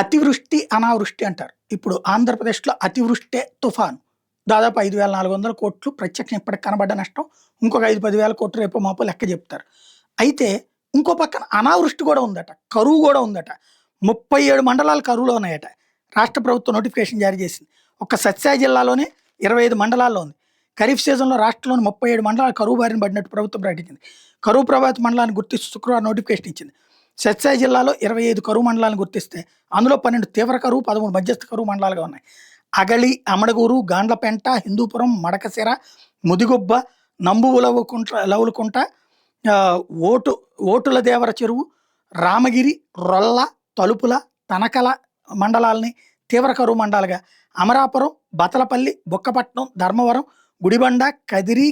అతివృష్టి, అనావృష్టి అంటారు. ఇప్పుడు ఆంధ్రప్రదేశ్‌లో అతివృష్టే తుఫాను. దాదాపు 5,400 కోట్లు ప్రత్యక్షం ఇప్పటికి కనబడ్డ నష్టం. ఇంకొక 5, 10,000 కోట్లు రేపో మాపో లెక్క చెప్తారు. అయితే ఇంకో పక్కన అనావృష్టి కూడా ఉందట. కరువు కూడా ఉందట. 37 మండలాలు కరువులో ఉన్నాయట. రాష్ట్ర ప్రభుత్వం నోటిఫికేషన్ జారీ చేసింది. ఒక్క సత్యసాయి జిల్లాలోనే 25 మండలాల్లో ఉంది. ఖరీఫ్ సీజన్‌లో రాష్ట్రంలోని 37 మండలాలు కరువు బారిన పడినట్టు ప్రభుత్వం ప్రకటించింది. కరువు ప్రభావిత మండలాన్ని గుర్తిస్తూ శుక్రవారం నోటిఫికేషన్ ఇచ్చింది. సత్యసాయి జిల్లాలో 25 కరువు మండలాలను గుర్తిస్తే అందులో 12 తీవ్ర కరువు, 13 మధ్యస్థ కరువు మండలాలుగా ఉన్నాయి. అగళి, అమడగూరు, గాండ్లపెంట, హిందూపురం, మడకశిర, ముదిగుబ్బ, నంబు లవులకుంట, ఓటుల దేవర చెరువు, రామగిరి, రొల్ల, తలుపుల, తనకల మండలాల్ని తీవ్ర కరువు మండలాలుగా, అమరాపురం, బతలపల్లి, బుక్కపట్నం, ధర్మవరం, గుడిబండ, కదిరి,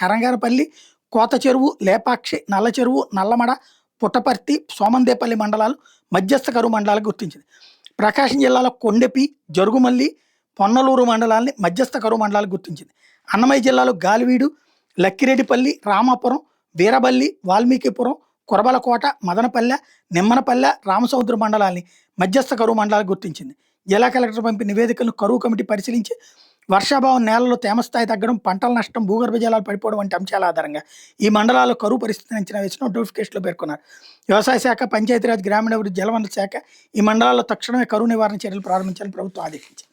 కరంగరపల్లి, కోత చెరువు, లేపాక్షి, నల్ల చెరువు, నల్లమడ, పుట్టపర్తి, సోమందేపల్లి మండలాలు మధ్యస్థ కరువు మండలాలకు గుర్తించింది. ప్రకాశం జిల్లాలో కొండెపి, జరుగుమల్లి, పొన్నలూరు మండలాల్ని మధ్యస్థ కరువు మండలాలకు గుర్తించింది. అన్నమయ్య జిల్లాలో గాలివీడు, లక్కిరెడ్డిపల్లి, రామాపురం, వీరబల్లి, వాల్మీకిపురం, కురబలకోట, మదనపల్లె, నిమ్మనపల్లె, రామసముద్రం మండలాల్ని మధ్యస్థ కరువు మండలాలకు గుర్తించింది. జిల్లా కలెక్టర్ పంపిన నివేదికలను కరువు కమిటీ పరిశీలించి వర్షాభావం, నేలలో తేమ స్థాయి తగ్గడం, పంటల నష్టం, భూగర్భ జలాలు పడిపోవడం వంటి అంశాల ఆధారంగా ఈ మండలాల్లో కరువు పరిస్థితిని అంచనా వేసిన నోటిఫికేషన్లో పేర్కొన్నారు. వ్యవసాయ శాఖ, పంచాయతీరాజ్, గ్రామీణాభివృద్ధి, జలవనరుల శాఖ ఈ మండలాల్లో తక్షణమే కరువు నివారణ చర్యలు ప్రారంభించాలని ప్రభుత్వం ఆదేశించింది.